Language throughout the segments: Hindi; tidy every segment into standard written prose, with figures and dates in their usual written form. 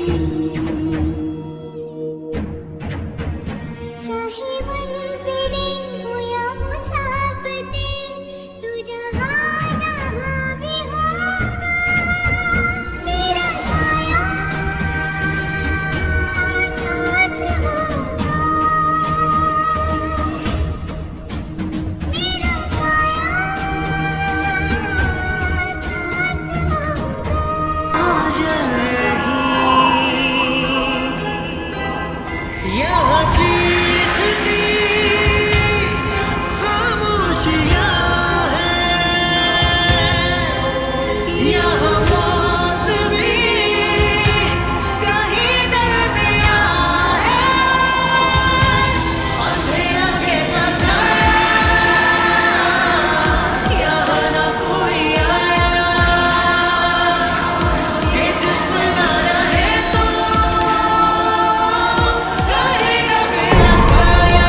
चाहे मंजिलें हो या मुसाफतें, तू जहाँ जहाँ भी होगा, मेरा साया साथ होगा, मेरा साया साथ होगा। आज रही यह चीखती खामोशियाँ हैं, यह मौत भी कहीं दरमियाँ है। अंधेरा कैसा छाया, यहाँ न कोई आया, ये जिस्म न रहे तो रहेगा मेरा साया।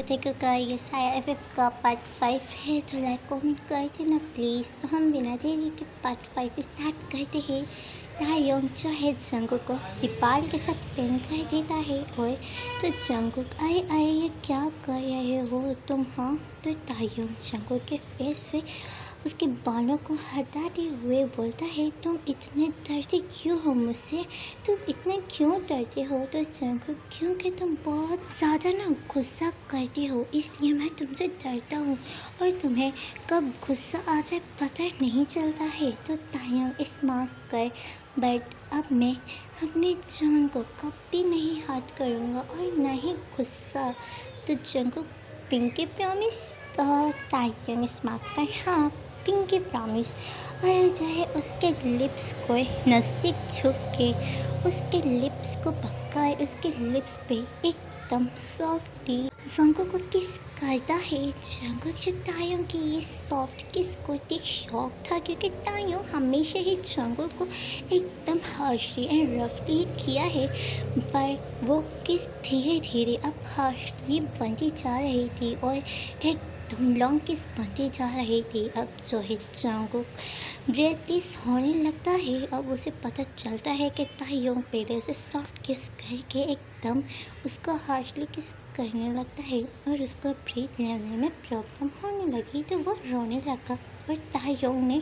देखो का ये साया FF का पार्ट 5 है, तो लाइक कमेंट कर देना प्लीज़। तो हम बिना देरी के पार्ट 5 स्टार्ट करते हैं। तायोंग जो है जंगकुक को दीपाल के साथ पेन कर देता है, और तो जंगकुक आए आए ये क्या कर रहे हो तुम? हाँ, तो तायोंग जंगकुक के फेस से उसके बालों को हटाते हुए बोलता है, तुम इतने डरते क्यों हो मुझसे? तुम इतने क्यों डरते हो? तो जंगकुक, क्योंकि तुम बहुत ज़्यादा ना गुस्सा करते हो, इसलिए मैं तुमसे डरता हूँ, और तुम्हें कब गुस्सा आ जाए पता नहीं चलता है। तो तायोंग स्मार्ट कर, बट अब मैं अपनी जान को कभी नहीं हर्ट करूँगा और ना ही गुस्सा। तो जंगकुक, पिंकी प्रॉमिस? तो तायोंग स्मार्ट कर, हाँ पिंकी प्रॉमिस। और जो है उसके लिप्स को नज़दीक झुक के उसके लिप्स को पकड़ उसके लिप्स पे एकदम सॉफ्टली जंगकुक को किस करता है। जंगकुक जो तायोंग की ये सॉफ्ट किस को देख शौक था, क्योंकि तायोंग हमेशा ही जंगकुक को एकदम हार्शली एंड रफली किया है, पर वो किस धीरे धीरे अब हार्शली बनती जा रही थी और एकदम लॉन्ग किस बनती जा रही थी। अब जो है जंगकुक ब्रेथलेस होने लगता है। अब उसे पता चलता है कि तायोंग पहले से सॉफ्ट किस करके एकदम उसको हार्शली किस करने लगता है, और उसको ब्रीथ लेने में प्रॉब्लम होने लगी, तो वो रोने लगा, और तायोंग ने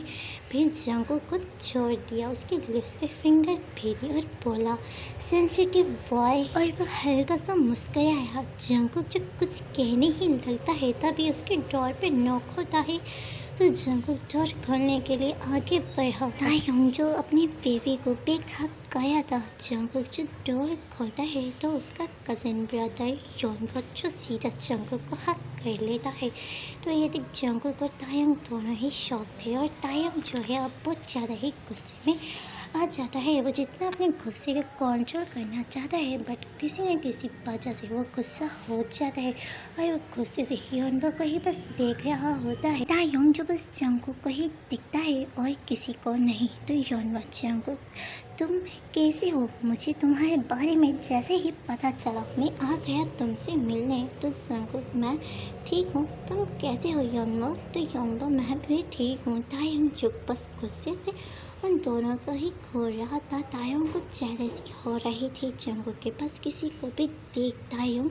फिर जंगकुक को छोड़ दिया, उसके लिप्स पे फिंगर फेरी और बोला, सेंसिटिव बॉय। और वो हल्का सा मुस्कुराया। जंगकुक जो कुछ कहने ही लगता है, तभी उसके डोर पे नॉक होता है, तो जंगकुक डोर खोलने के लिए आगे बढ़ा। तायोंग जो अपनी बेबी को बेखौफ गया था। जंगकुक जो डोर खोलता है, तो उसका कज़न ब्रदर योनवो जो सीधा जंगकुक को हक कर लेता है। तो ये देख जंगकुक और तायोंग दोनों ही शॉक थे, और तायोंग जो है अब बहुत ज़्यादा ही गुस्से में आ जाता है। वो जितना अपने गुस्से को कंट्रोल करना चाहता है, बट किसी न किसी वजह से वो गुस्सा हो जाता है, और वो गुस्से से योनवो को ही बस देख रहा होता है। तायोंग जो बस जंगकुक को ही दिखता है और किसी को नहीं। तो योनवो, जंगकुक तुम कैसे हो? मुझे तुम्हारे बारे में जैसे ही पता चला मैं आ गया तुमसे मिलने। तो जंगकुक, मैं ठीक हूँ, तुम कैसे हो योनवो? तो योनवो, मैं भी ठीक हूँ। तायोंग जो बस गुस्से से उन दोनों को ही घूर रहा था। तायोंग को जेलसी हो रही थी जंगकुक के पास किसी को भी देख तायोंग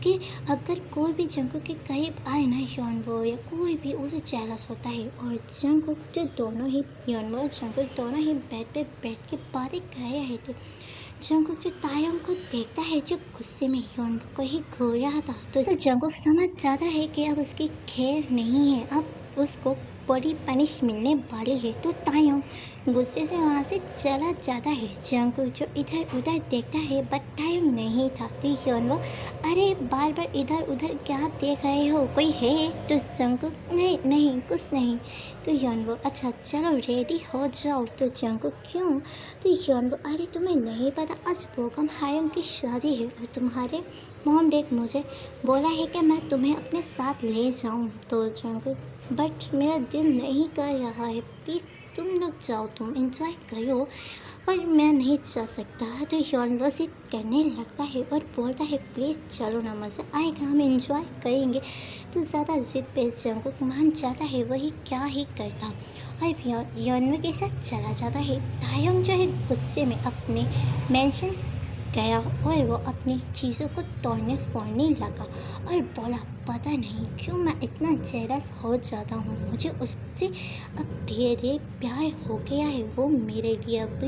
कि अगर कोई भी जंगकुक के करीब आए ना, योनवो या कोई भी उसे जेलस होता है। और जंगकुक जो दोनों ही योनवो और जंगकुक दोनों ही बेड पे बैठ के बातें कर रहे थे। जंगकुक जो तायोंग को देखता है जो गुस्से में योनवो को ही घूर रहा था, तो जंगकुक समझ जाता है कि अब उसकी खैर नहीं है, अब उसको बड़ी पनिश मिलने वाली है। तो तायोंग गुस्से से वहाँ से चला जाता है। जंगकुक जो इधर उधर देखता है, बट तायोंग नहीं था। तो योनवो, अरे बार बार इधर उधर क्या देख रहे हो, कोई है? तो जंगकुक, नहीं नहीं कुछ नहीं। तो योनवो, अच्छा चलो रेडी हो जाओ। तो जंगकुक, क्यों? तो योनवो, अरे तुम्हें नहीं पता आज बोगम हायोंग की शादी है, और तुम्हारे मॉम डैड मुझे बोला है कि मैं तुम्हें अपने साथ ले जाऊँ। तो जंगकुक, बट मेरा दिल नहीं कर रहा है, प्लीज़ तुम लोग जाओ, तुम एंजॉय करो, और मैं नहीं जा सकता। तो योनवो जिद करने लगता है और बोलता है, प्लीज़ चलो ना, मज़ा आएगा, हम एंजॉय करेंगे। तो ज़्यादा जिद पे जंगकुक मान जाता है, वही क्या ही करता। और यौनवे के साथ चला जाता है। तायंग जो है गुस्से में अपने मेंशन गया और वो अपनी चीज़ों को तोड़ने फोड़ने लगा और बोला, पता नहीं क्यों मैं इतना जेलस हो जाता हूँ, मुझे उससे अब धीरे धीरे प्यार हो गया है। वो मेरे लिए अब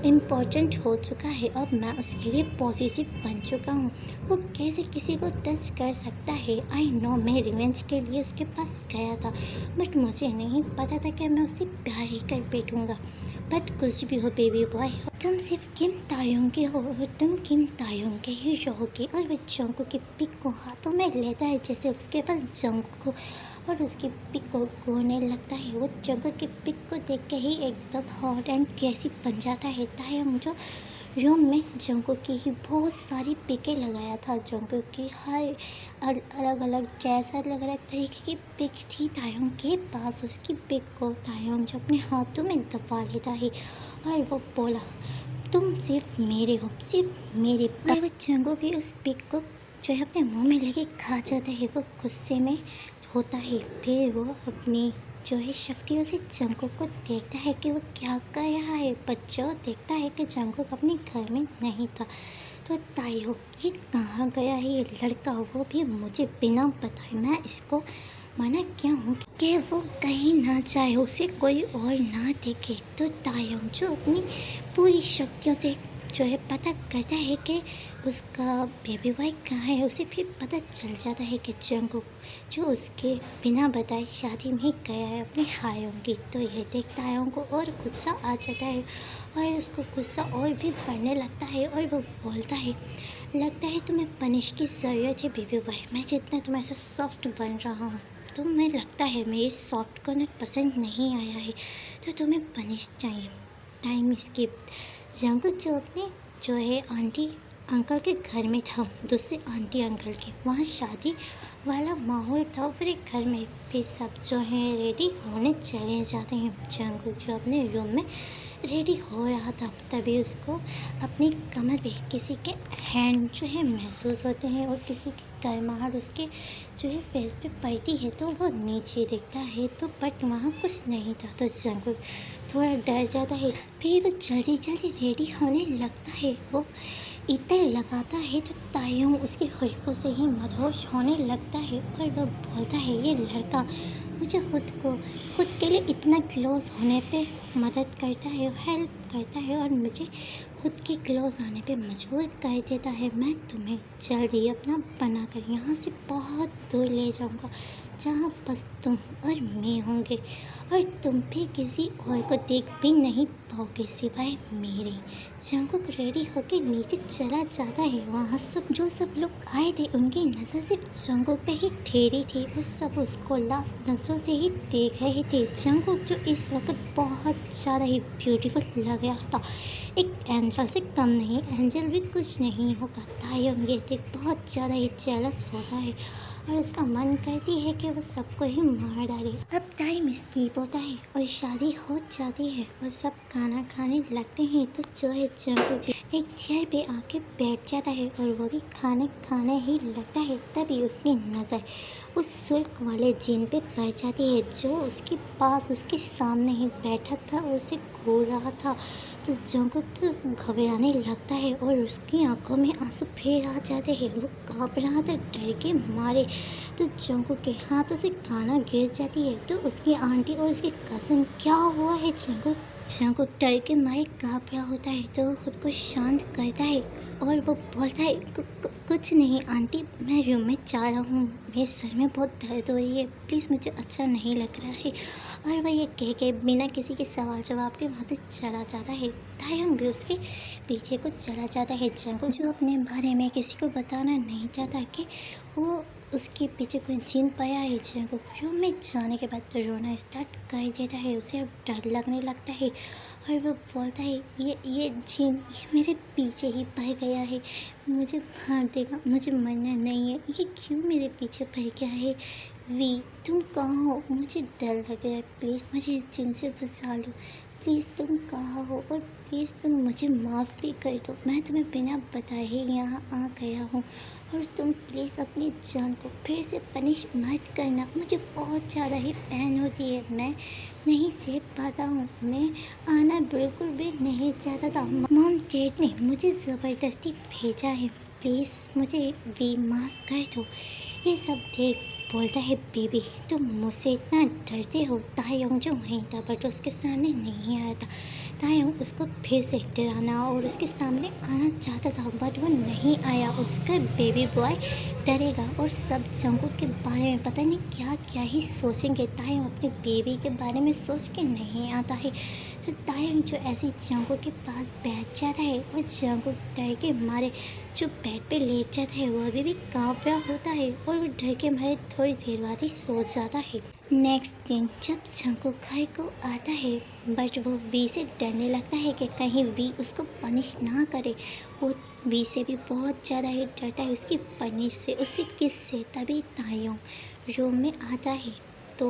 इम्पोर्टेंट हो चुका है, अब मैं उसके लिए पॉजिटिव बन चुका हूँ। वो कैसे किसी को टच कर सकता है। आई नो मैं रिवेंज के लिए उसके पास गया था, बट मुझे नहीं पता था कि मैं उससे प्यार ही कर बैठूँगा। बट कुछ भी हो बेबी बॉय, तुम सिर्फ किम तायोंग के हो, तुम किम तायोंग के ही रहोगे। और वो जंगकुक की पिक को हाथों में लेता है जैसे उसके पास जंगकुक को, और उसकी पिक को गोने लगता है। वो जंगकुक की पिक को देख के ही एकदम हॉट एंड कैसी बन जाता है। तायोंग जो रूम में जंगकुक की ही बहुत सारी पिकें लगाया था, जंगकुक की हर अलग अलग ड्रेस अलग अलग तरीके की पिक थी तायोंग के पास। उसकी पिक को तायोंग जो अपने हाथों में दबा लेता है और वो बोला, तुम सिर्फ मेरे हो, सिर्फ मेरे। और वो जंगकुक की उस पिक को जो है अपने मुंह में लेके खा जाता है। वो गुस्से में होता है। फिर वो अपनी जो है शक्तियों से जंगकुक को देखता है कि वो क्या कर रहा है। बच्चों देखता है कि जंगकुक अपने घर में नहीं था। तो तायो, ये कहाँ गया है ये लड़का, वो भी मुझे बिना बताए। मैं इसको मना किया हूँ कि वो कहीं ना जाए, उसे कोई और ना देखे। तो तायो जो अपनी पूरी शक्तियों से जो है पता करता है कि उसका बेबी बॉय कहाँ है। उसे फिर पता चल जाता है कि जंगकुक जो उसके बिना बताए शादी में गया है अपने हायोंग की। तो यह देख तायों को और गुस्सा आ जाता है और उसको गुस्सा और भी बढ़ने लगता है और वो बोलता है, लगता है तुम्हें पनिश की ज़रूरत है बेबी बॉय। मैं जितना तुम्हारे साथ सॉफ्ट बन रहा हूँ, तुम्हें लगता है मेरे सॉफ्ट कॉर्नर पसंद नहीं आया है, तो तुम्हें पनिश चाहिए। Time skip. जंगकुक जो अपने जो है आंटी अंकल के घर में था, दूसरे आंटी अंकल के, वहाँ शादी वाला माहौल था। पूरे घर में भी सब जो है रेडी होने चले जाते हैं। जंगकुक जो अपने रूम में रेडी हो रहा था, तभी उसको अपनी कमर पे किसी के हैंड जो है महसूस होते हैं और किसी की गर्माहट उसके जो है फेस पे पड़ती है। तो वो नीचे देखता है तो बट वहाँ कुछ नहीं था। तो जंगकुक थोड़ा डर जाता है। फिर वो जल्दी जल्दी रेडी होने लगता है। वो इत्र लगाता है तो तायों उसकी खुशबू से ही मदहोश होने लगता है और वो बोलता है, ये लड़का मुझे खुद के लिए इतना क्लोज होने पे मदद करता है, हेल्प करता है और मुझे खुद के क्लोज आने पे मजबूर कर देता है। मैं तुम्हें जल्दी अपना बनाकर यहाँ से बहुत दूर ले जाऊँगा, जहाँ बस तुम और मैं होंगे और तुम भी किसी और को देख भी नहीं पाओगे सिवाय मेरे। जंगकुक रेडी होकर नीचे चला जाता है। वहाँ सब लोग आए थे, उनकी नज़र सिर्फ जंगकुक पे ही ठहरी थी। वो सब उसको लास्ट नजरों से ही देख रहे थे। जंगकुक जो इस वक्त बहुत ज़्यादा ही ब्यूटीफुल लग रहा था, एक एंजल से कम नहीं। एंजल भी कुछ नहीं होगा। तायोंग ये देख बहुत ज़्यादा ही जेलस होता है और उसका मन करती है कि वो सबको ही मार डाले। अब टाइम स्किप होता है और शादी हो जाती है और सब खाना खाने लगते हैं। तो जो है जंगकुक एक चेयर पे आके बैठ जाता है और वो भी खाने खाने ही लगता है। तभी उसकी नज़र उस सुर्ख वाले जिन पे पड़ जाती है जो उसके पास उसके सामने ही बैठा था और उसे घूर रहा था। तो जंगकुक तो घबराने लगता है और उसकी आंखों में आंसू फिर आ जाते हैं। वो काँप रहा था डर के मारे। तो जंगकुक के हाथों से खाना गिर जाती है। तो उसकी आंटी और उसकी कज़न, क्या हुआ है जंगकुक डर के मारे काँप रहा होता है। तो वो खुद को शांत करता है और वो बोलता है, कुछ नहीं आंटी, मैं रूम में जा रहा हूँ, मेरे सर में बहुत दर्द हो रही है, प्लीज़ मुझे अच्छा नहीं लग रहा है। और वह ये कह के बिना किसी के सवाल जवाब के वहाँ से चला जाता है। तायोंग भी उसके पीछे को चला जाता है। जंगकुक जो अपने बारे में किसी को बताना नहीं चाहता कि वो उसके पीछे कोई जिन पाया है। जंगकुक रूम में जाने के बाद रोना स्टार्ट कर देता है। उसे अब डर लगने लगता है और वो बोलता है, ये जिन ये मेरे पीछे ही पड़ गया है, मुझे मार देगा, मुझे मरना नहीं है, ये क्यों मेरे पीछे पड़ गया है। वी तुम कहाँ हो, मुझे डर लग रहा है, प्लीज़ मुझे इस जिन से बचा लो, प्लीज़ तुम कहाँ हो और प्लीज़ तुम मुझे माफ़ भी कर दो। मैं तुम्हें बिना बताए ही यहाँ आ गया हूँ और तुम प्लीज़ अपनी जान को फिर से पनिश मत करना। मुझे बहुत ज़्यादा ही पेन होती है, मैं नहीं सह पाता हूँ। मैं आना बिल्कुल भी नहीं चाहता था। मॉम डैड ने मुझे ज़बरदस्ती भेजा है, प्लीज़ मुझे भी माफ़ कर दो। ये सब देख बोलता है, बेबी तुम मुझसे इतना डरते हो। तायोंग जो वहीं था बट उसके सामने नहीं आया था। तायोंग उसको फिर से डराना और उसके सामने आना चाहता था बट वो नहीं आया। उसका बेबी बॉय डरेगा और सब जंगों के बारे में पता नहीं क्या क्या ही सोचेंगे। तायोंग अपने बेबी के बारे में सोच के नहीं आता है तो तायोंग जो ऐसी जंगों के पास बैठ जाता है और जंगों डर के मारे जो बेड पे लेट जाता है वो अभी भी काँप रहा होता है और वो डर के मारे थोड़ी देर बाद ही सो जाता है। नेक्स्ट दिन जब जंगो घर को आता है बट वो वी से डरने लगता है कि कहीं वी उसको पनिश ना करे। वो वी से भी बहुत ज़्यादा ही डरता है, उसकी पनिश से, उसकी किस से। तभी तायोंग रूम में आता है तो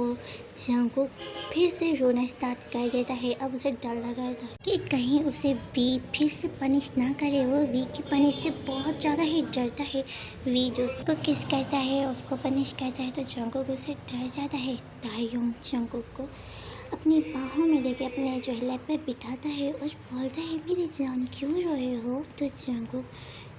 जंगो फिर से रोना स्टार्ट कर देता है। अब उसे डर लगा था कि कहीं उसे वी फिर से पनिश ना करे। वो वी की पनिश से बहुत ज़्यादा ही डरता है। वी जो उसको किस करता है, उसको पनिश करता है तो जंगो उसे डर जाता है। तायोंग जंगो को अपनी बाहों में लेके अपने जो है लैप पे बिठाता है और बोलता है, मेरी जान क्यों रोए हो। तो जंगो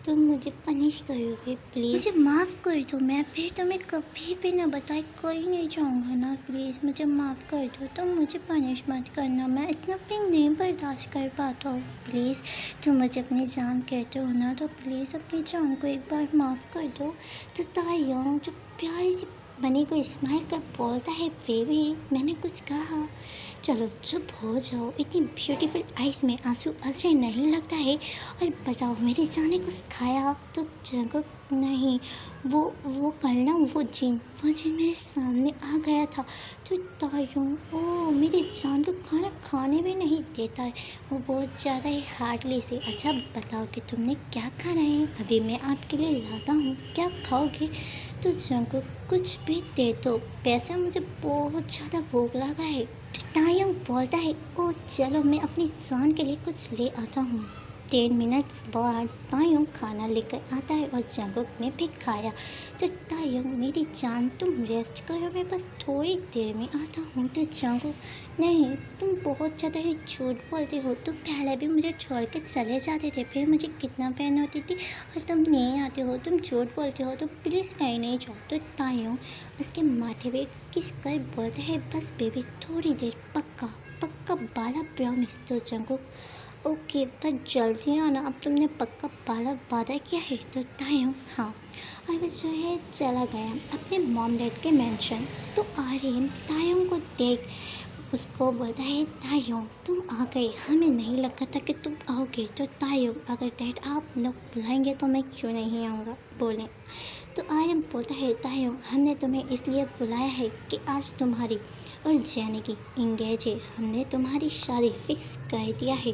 तुम मुझे पनिश करोगे, प्लीज़ मुझे माफ़ कर दो। मैं फिर तुम्हें कभी भी ना बताए कहीं नहीं जाऊँगा ना, प्लीज़ मुझे माफ़ कर दो। तुम मुझे पनिश मत करना, मैं इतना पेन नहीं बर्दाश्त कर पाता हूँ। प्लीज़ तुम मुझे अपनी जान कहते हो ना तो प्लीज़ अपनी जान को एक बार माफ़ कर दो। तो तायोंग जो प्यारी सी बनी को स्माइल कर बोलता है, बेबी मैंने कुछ कहा, चलो चुप हो जाओ। इतनी ब्यूटीफुल आइज़ में आंसू अच्छे नहीं लगता है। और बताओ मेरी जान ने कुछ खाया। तो जंगो नहीं, वो करना वो जिन मेरे सामने आ गया था। तो तायोंग ओ मेरी जान को खाना खाने भी नहीं देता है, वो बहुत ज़्यादा ही हार्डली से। अच्छा बताओ कि तुमने क्या खाना है, अभी मैं आपके लिए लाता हूँ, क्या खाओगे। तो जंगो कुछ भी दे दो, वैसे मुझे बहुत ज़्यादा भूख लगा है। तायोंग बोलता है, ओ चलो मैं अपनी जान के लिए कुछ ले आता हूँ। 10 मिनट्स बाद तायोंग खाना लेकर आता है और जंगो ने भी खाया। तो तायोंग मेरी जान तुम रेस्ट करो, मैं बस थोड़ी देर में आता हूँ। तो जंगो नहीं तुम बहुत ज़्यादा ही झूठ बोलते हो, तुम पहले भी मुझे छोड़ के चले जाते थे, फिर मुझे कितना पेन होती थी और तुम नहीं आते हो, तुम झूठ बोलते हो, तो प्लीज़ कहीं नहीं जाओ। तो तायोंग उसके माथे पे किस कर बोलता है, बस बेबी थोड़ी देर, पक्का पक्का बाला प्रॉमिस। तो जंगो ओके पर जल्दी आना, अब तुमने पक्का बाला वादा किया है। तो तायोंग हाँ। और वो जो है चला गया अपने मॉम डैड के मेंशन। तो आर्यन तायोंग को देख उसको बोलता है, तायोंग तुम आ गए, हमें नहीं लगा था कि तुम आओगे। तो तायोंग अगर डैड आप लोग बुलाएंगे तो मैं क्यों नहीं आऊँगा बोले। तो आर्यन बोलता है, तायोंग हमने तुम्हें इसलिए बुलाया है कि आज तुम्हारी और जैनी की इंगेज है, हमने तुम्हारी शादी फिक्स कर दिया है।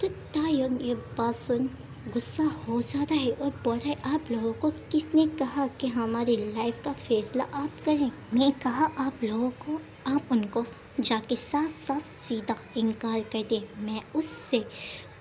तो तायोंग ये बात सुन गुस्सा हो जाता है और बोलता है, आप लोगों को किसने कहा कि हमारी लाइफ का फैसला आप करें। मैं कहा आप लोगों को, आप उनको जाके साफ साफ सीधा इनकार कर दे, मैं उससे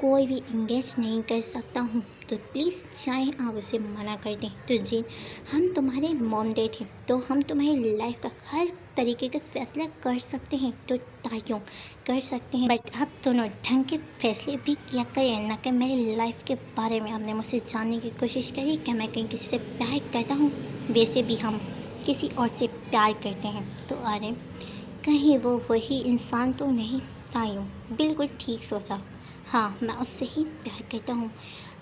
कोई भी इंगेज नहीं कर सकता हूँ। तो प्लीज़ चाहे आप उसे मना कर दें। तो जिन हम तुम्हारे मॉम डैड हैं तो हम तुम्हारी लाइफ का हर तरीके का फैसला कर सकते हैं। तो तायोंग कर सकते हैं बट आप दोनों ढंग के फैसले भी किया करें, ना कि मेरी लाइफ के बारे में आपने मुझसे जानने की कोशिश करी कि मैं कहीं किसी से प्यार करता हूँ, वैसे भी हम किसी और से प्यार करते हैं। तो अरे कहीं वो वही इंसान तो नहीं। तायोंग बिल्कुल ठीक सोचा, हाँ मैं उससे ही प्यार करता हूँ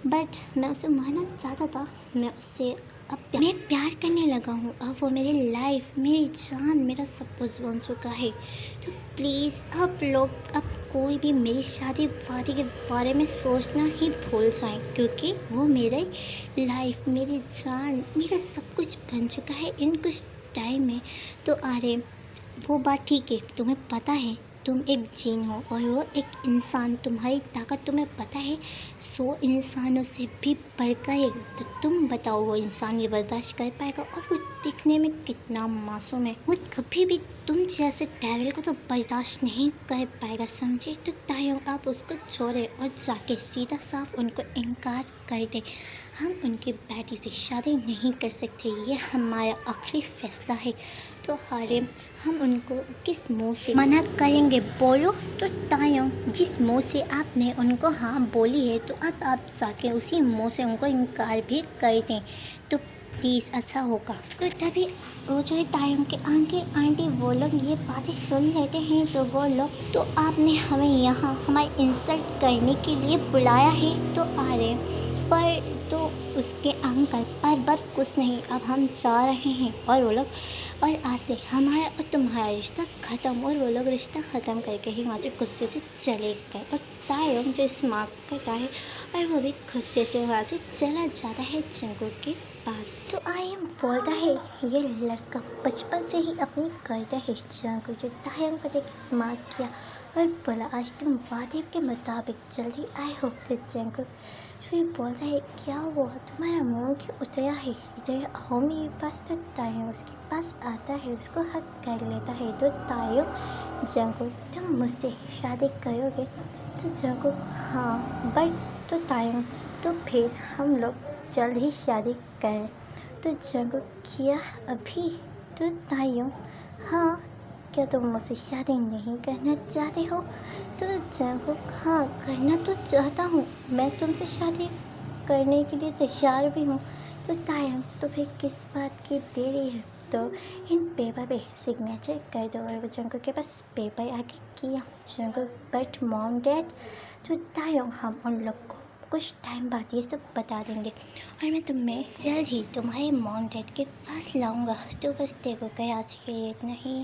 बट मैं उसे मानना चाहता था, मैं उससे अब मैं प्यार करने लगा हूँ। अब वो मेरी लाइफ, मेरी जान, मेरा सब कुछ बन चुका है। तो प्लीज़ आप लोग अब कोई भी मेरी शादी वादी के बारे में सोचना ही भूल जाएं, क्योंकि वो मेरे लाइफ, मेरी जान, मेरा सब कुछ बन चुका है इन कुछ टाइम में। तो अरे वो बात ठीक है, तुम्हें पता है तुम एक जीन हो और वो एक इंसान, तुम्हारी ताकत तुम्हें पता है 100 इंसानों से भी बढ़कर है। तो तुम बताओ वो इंसान ये बर्दाश्त कर पाएगा? और वो दिखने में कितना मासूम है, वो कभी भी तुम जैसे डेविल को तो बर्दाश्त नहीं कर पाएगा, समझे? तो तायों आप उसको छोड़े और जाके सीधा साफ उनको इनकार कर दे। हम उनकी बेटी से शादी नहीं कर सकते, ये हमारा आखिरी फैसला है। तो हारिम, हम उनको किस मुंह से मना करेंगे, बोलो? तो तायों, जिस मुंह से आपने उनको हाँ बोली है, तो अब आप जाके उसी मुंह से उनको इनकार भी कर दें तो प्लीज़ अच्छा होगा। तो तभी वो जो है तायों के आंटी वो लोग ये बातें सुन लेते हैं। तो वो लोग, तो आपने हमें यहाँ हमारी इंसल्ट करने के लिए बुलाया है तो आ रहे, पर तो उसके अंकल पर बस कुछ नहीं, अब हम जा रहे हैं। और वो लोग, और आज से हमारा और तुम्हारा रिश्ता ख़त्म। और वो लोग रिश्ता ख़त्म करके ही वहाँ से गुस्से से चले गए। और तायोंग जो स्मार्ट करता है और वो भी गुस्से से वहाँ से चला जाता है जंगकुक के पास। तो आर्यन बोलता है ये लड़का बचपन से ही अपनी करता है। जंगकुक जो तायोंग को देख स्मार्ट किया और बोला आज तुम वादे के मुताबिक जल्दी आए हो। तो जंगकुक फिर बोलता है क्या हुआ, तुम्हारा मुंह क्यों उतरा है, इधर आओ मेरे पास। तो तायोंग उसके पास आता है, उसको हक कर लेता है। तो तायोंग, जंगकुक तुम मुझसे शादी करोगे? तो जंगकुक हाँ, बट तो तायोंग तो फिर हम लोग जल्द ही शादी करें। तो जंगकुक क्या अभी? तो तायोंग हाँ, क्या तुम मुझसे शादी नहीं करना चाहते हो? तो जंगकुक हाँ, करना तो चाहता हूँ, मैं तुमसे शादी करने के लिए तैयार भी हूँ। तो तायोंग तो फिर किस बात की देरी है, तो इन पेपर पे सिग्नेचर कर दो। और जंगकुक के पास पेपर आके किया। जंगकुक बट मॉम डैड, तो तायोंग हम उन लोग को कुछ टाइम बाद ये सब बता देंगे और मैं तुम्हें जल्द ही तुम्हारे मॉम डैड के पास लाऊंगा। तो बस देखो गए आज के लिए इतना ही।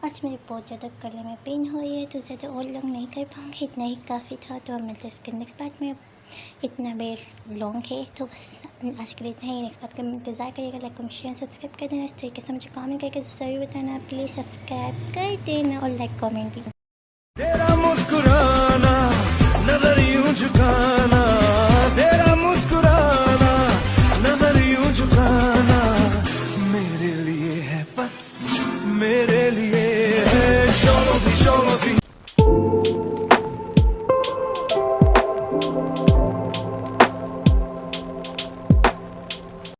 आज मेरे बहुत ज़्यादा गले में पेन हो रही है तो ज़्यादा और लॉन्ग नहीं कर पाऊँगी, इतना ही काफ़ी था। तो हम मिलते हैं इसके नेक्स्ट पार्ट में। इतना बेर लॉन्ग है तो बस आज के लिए इतना ही। नेक्स्ट पार्ट का इंतज़ार करिएगा। लाइक कमेंट शेयर सब्सक्राइब कर देना। इस तरीके से मुझे कमेंट करके ज़रूर बताना। प्लीज़ सब्सक्राइब कर देना और लाइक कमेंट भी। तेरा मुस्कुराना, नजर यूं झुकाना,